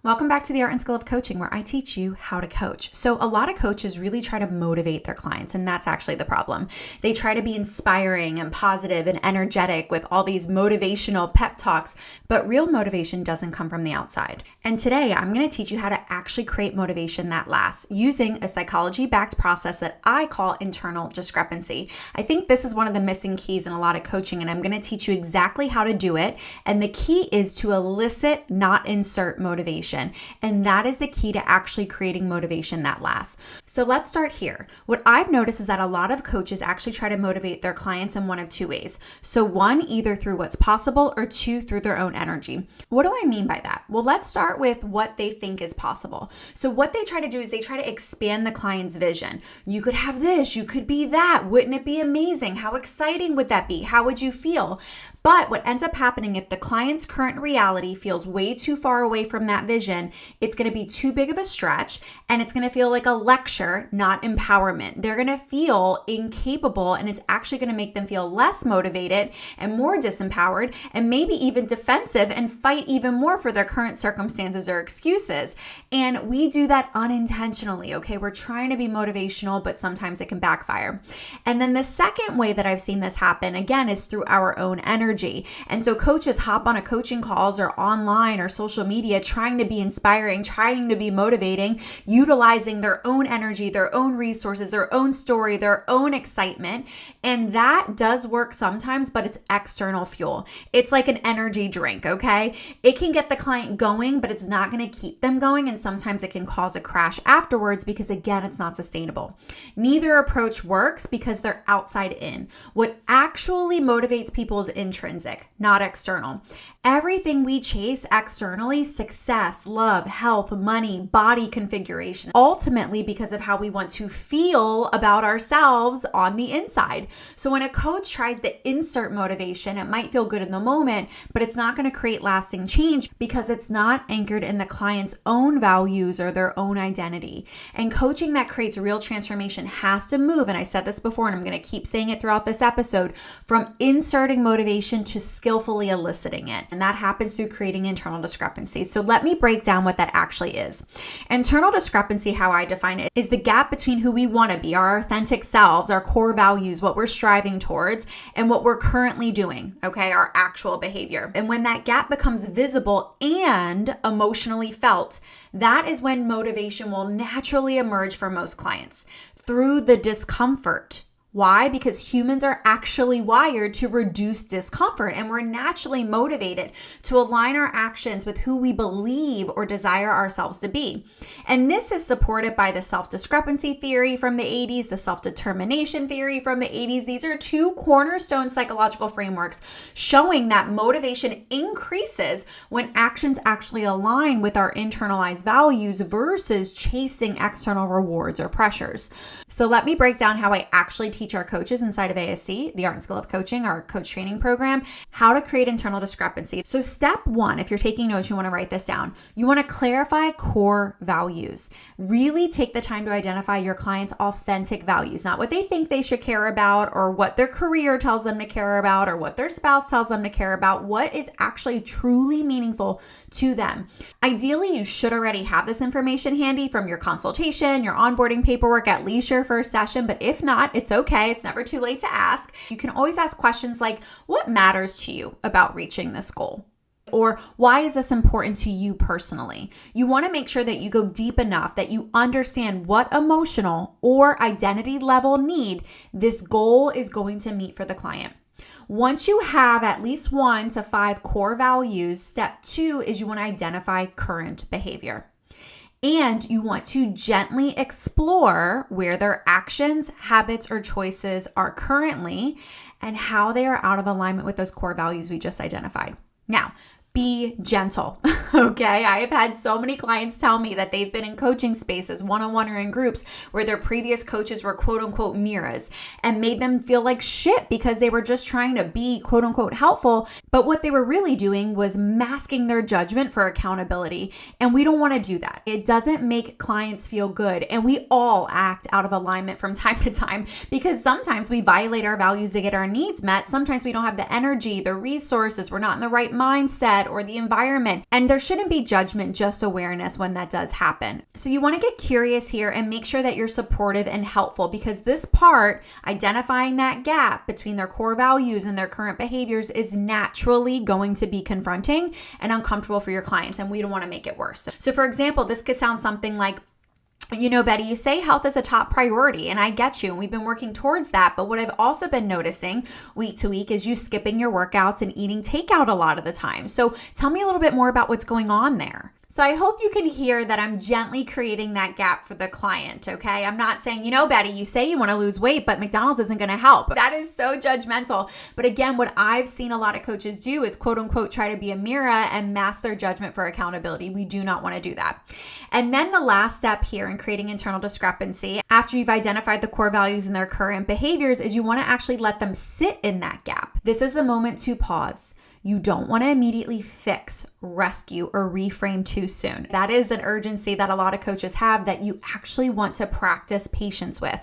Welcome back to the Art and Skill of Coaching, where I teach you how to coach. So a lot of coaches really try to motivate their clients, and that's actually the problem. They try to be inspiring and positive and energetic with all these motivational pep talks, but real motivation doesn't come from the outside. And today I'm going to teach you how to actually create motivation that lasts using a psychology-backed process that I call internal discrepancy. I think this is one of the missing keys in a lot of coaching, and I'm going to teach you exactly how to do it. And the key is to elicit, not insert motivation. And that is the key to actually creating motivation that lasts. So let's start here. What I've noticed is that a lot of coaches actually try to motivate their clients in one of two ways. So one, either through what's possible, or two, through their own energy. What do I mean by that? Well, let's start with what they think is possible. So what they try to do is they try to expand the client's vision. You could have this, you could be that. Wouldn't it be amazing? How exciting would that be? How would you feel? But what ends up happening if the client's current reality feels way too far away from that vision, it's going to be too big of a stretch and it's going to feel like a lecture, not empowerment. They're going to feel incapable and it's actually going to make them feel less motivated and more disempowered and maybe even defensive and fight even more for their current circumstances or excuses. And we do that unintentionally, okay? We're trying to be motivational, but sometimes it can backfire. And then the second way that I've seen this happen, again, is through our own energy. And so coaches hop on a coaching calls or online or social media trying to be inspiring, trying to be motivating, utilizing their own energy, their own resources, their own story, their own excitement. And that does work sometimes, but it's external fuel. It's like an energy drink, okay? It can get the client going, but it's not going to keep them going. And sometimes it can cause a crash afterwards because, again, it's not sustainable. Neither approach works because they're outside in. What actually motivates people is intrinsic, not external. Everything we chase externally, success, love, health, money, body configuration, ultimately because of how we want to feel about ourselves on the inside. So when a coach tries to insert motivation, it might feel good in the moment, but it's not going to create lasting change because it's not anchored in the client's own values or their own identity. And coaching that creates real transformation has to move, and I said this before and I'm going to keep saying it throughout this episode, from inserting motivation to skillfully eliciting it. And that happens through creating internal discrepancy. So let me break down what that actually is. Internal discrepancy, how I define it, is the gap between who we want to be, our authentic selves, our core values, what we're striving towards, and what we're currently doing, okay, our actual behavior. And when that gap becomes visible and emotionally felt, that is when motivation will naturally emerge for most clients through the discomfort. Why? Because humans are actually wired to reduce discomfort, and we're naturally motivated to align our actions with who we believe or desire ourselves to be. And this is supported by the self-discrepancy theory from the 80s, the self-determination theory from the 80s. These are two cornerstone psychological frameworks showing that motivation increases when actions actually align with our internalized values versus chasing external rewards or pressures. So let me break down how I actually teach our coaches inside of ASC, the Art and Skill of Coaching, our coach training program, how to create internal discrepancy. So step one, if you're taking notes, you want to write this down. You want to clarify core values. Really take the time to identify your client's authentic values, not what they think they should care about or what their career tells them to care about or what their spouse tells them to care about. What is actually truly meaningful to them? Ideally, you should already have this information handy from your consultation, your onboarding paperwork, at least your first session, but if not, it's okay. It's never too late to ask. You can always ask questions like, what matters to you about reaching this goal? Or why is this important to you personally? You want to make sure that you go deep enough that you understand what emotional or identity level need this goal is going to meet for the client. Once you have at least 1 to 5 core values, step 2 is you want to identify current behavior. And you want to gently explore where their actions, habits, or choices are currently and how they are out of alignment with those core values we just identified. Now, be gentle, okay? I have had so many clients tell me that they've been in coaching spaces, one-on-one or in groups, where their previous coaches were quote-unquote mirrors and made them feel like shit because they were just trying to be quote-unquote helpful, but what they were really doing was masking their judgment for accountability, and we don't want to do that. It doesn't make clients feel good, and we all act out of alignment from time to time because sometimes we violate our values to get our needs met. Sometimes we don't have the energy, the resources, we're not in the right mindset, mindset or the environment. And there shouldn't be judgment, just awareness when that does happen. So you want to get curious here and make sure that you're supportive and helpful, because this part, identifying that gap between their core values and their current behaviors, is naturally going to be confronting and uncomfortable for your clients, and we don't want to make it worse. So for example, this could sound something like, Betty, you say health is a top priority, and I get you, and we've been working towards that. But what I've also been noticing week to week is you skipping your workouts and eating takeout a lot of the time. So tell me a little bit more about what's going on there. So I hope you can hear that I'm gently creating that gap for the client, okay? I'm not saying, Betty, you say you want to lose weight, but McDonald's isn't going to help. That is so judgmental. But again, what I've seen a lot of coaches do is quote unquote try to be a mirror and mask their judgment for accountability. We do not want to do that. And then the last step here in creating internal discrepancy, after you've identified the core values and their current behaviors, is you want to actually let them sit in that gap. This is the moment to pause. You don't want to immediately fix, rescue, or reframe too soon. That is an urgency that a lot of coaches have that you actually want to practice patience with.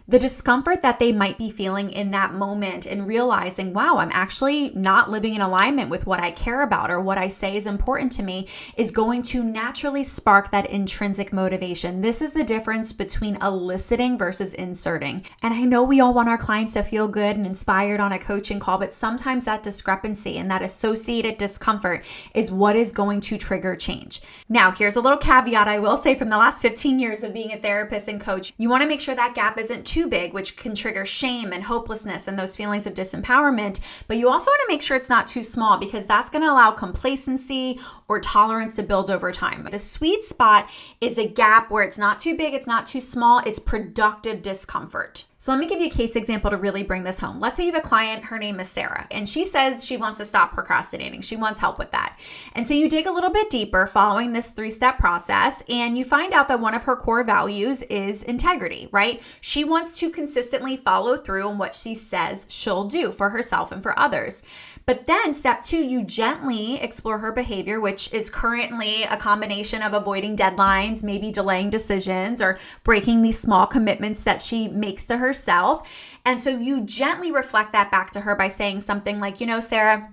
The discomfort that they might be feeling in that moment and realizing, wow, I'm actually not living in alignment with what I care about or what I say is important to me, is going to naturally spark that intrinsic motivation. This is the difference between eliciting versus inserting. And I know we all want our clients to feel good and inspired on a coaching call, but sometimes that discrepancy and that associated discomfort is what is going to trigger change. Now, here's a little caveat I will say from the last 15 years of being a therapist and coach. You want to make sure that gap isn't too big, which can trigger shame and hopelessness and those feelings of disempowerment. But you also want to make sure it's not too small, because that's going to allow complacency or tolerance to build over time. The sweet spot is a gap where it's not too big, it's not too small, it's productive discomfort. So let me give you a case example to really bring this home. Let's say you have a client, her name is Sarah, and she says she wants to stop procrastinating. She wants help with that. And so you dig a little bit deeper following this 3-step process, and you find out that one of her core values is integrity, right? She wants to consistently follow through on what she says she'll do for herself and for others. But then step 2, you gently explore her behavior, which is currently a combination of avoiding deadlines, maybe delaying decisions, or breaking these small commitments that she makes to herself. And so you gently reflect that back to her by saying something like, Sarah,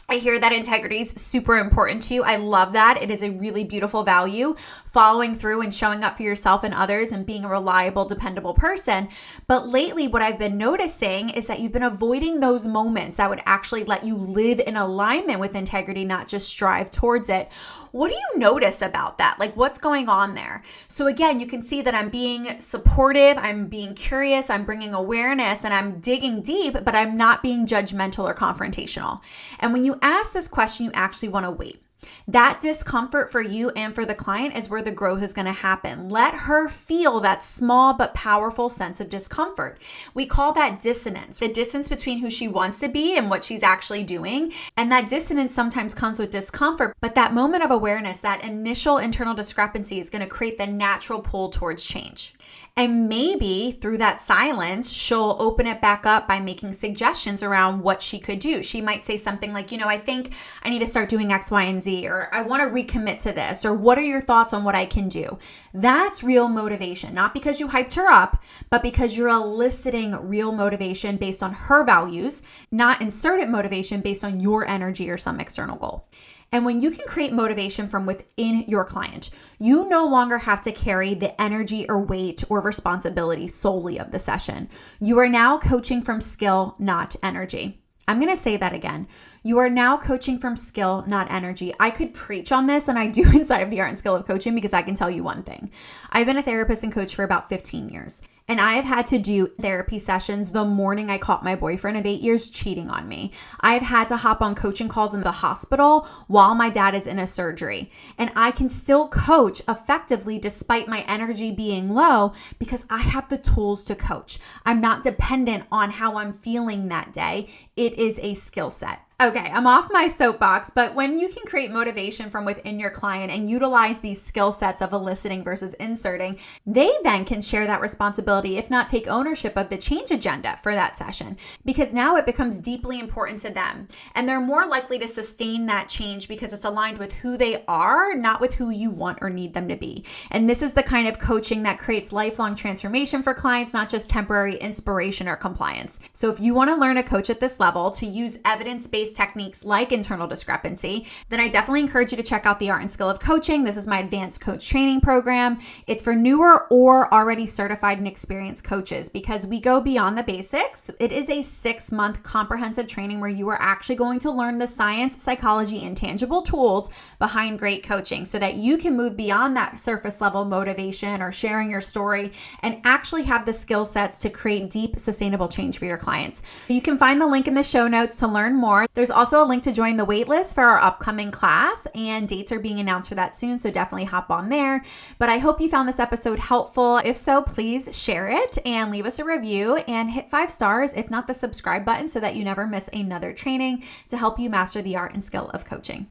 I hear that integrity is super important to you. I love that. It is a really beautiful value, following through and showing up for yourself and others and being a reliable, dependable person. But lately, what I've been noticing is that you've been avoiding those moments that would actually let you live in alignment with integrity, not just strive towards it. What do you notice about that? Like, what's going on there? So again, you can see that I'm being supportive, I'm being curious, I'm bringing awareness, and I'm digging deep, but I'm not being judgmental or confrontational. And when you ask this question, you actually want to wait. That discomfort for you and for the client is where the growth is going to happen. Let her feel that small but powerful sense of discomfort. We call that dissonance, the distance between who she wants to be and what she's actually doing. And that dissonance sometimes comes with discomfort, but that moment of awareness, that initial internal discrepancy, is going to create the natural pull towards change. And maybe through that silence, she'll open it back up by making suggestions around what she could do. She might say something like, I think I need to start doing X, Y, and Z, or I want to recommit to this, or what are your thoughts on what I can do? That's real motivation, not because you hyped her up, but because you're eliciting real motivation based on her values, not inserted motivation based on your energy or some external goal. And when you can create motivation from within your client, you no longer have to carry the energy or weight or responsibility solely of the session. You are now coaching from skill, not energy. I'm going to say that again. You are now coaching from skill, not energy. I could preach on this, and I do inside of the Art and Skill of Coaching, because I can tell you one thing. I've been a therapist and coach for about 15 years. And I have had to do therapy sessions the morning I caught my boyfriend of 8 years cheating on me. I've had to hop on coaching calls in the hospital while my dad is in a surgery. And I can still coach effectively despite my energy being low, because I have the tools to coach. I'm not dependent on how I'm feeling that day. It is a skill set. Okay, I'm off my soapbox, but when you can create motivation from within your client and utilize these skill sets of eliciting versus inserting, they then can share that responsibility, if not take ownership of the change agenda for that session, because now it becomes deeply important to them. And they're more likely to sustain that change because it's aligned with who they are, not with who you want or need them to be. And this is the kind of coaching that creates lifelong transformation for clients, not just temporary inspiration or compliance. So if you want to learn a coach at this level to use evidence-based based techniques like internal discrepancy, then I definitely encourage you to check out the Art and Skill of Coaching. This is my advanced coach training program. It's for newer or already certified and experienced coaches because we go beyond the basics. It is a 6-month comprehensive training where you are actually going to learn the science, psychology, and tangible tools behind great coaching so that you can move beyond that surface level motivation or sharing your story and actually have the skill sets to create deep, sustainable change for your clients. You can find the link in the show notes to learn more. There's also a link to join the waitlist for our upcoming class, and dates are being announced for that soon, so definitely hop on there. But I hope you found this episode helpful. If so, please share it and leave us a review and hit 5 stars, if not the subscribe button, so that you never miss another training to help you master the art and skill of coaching.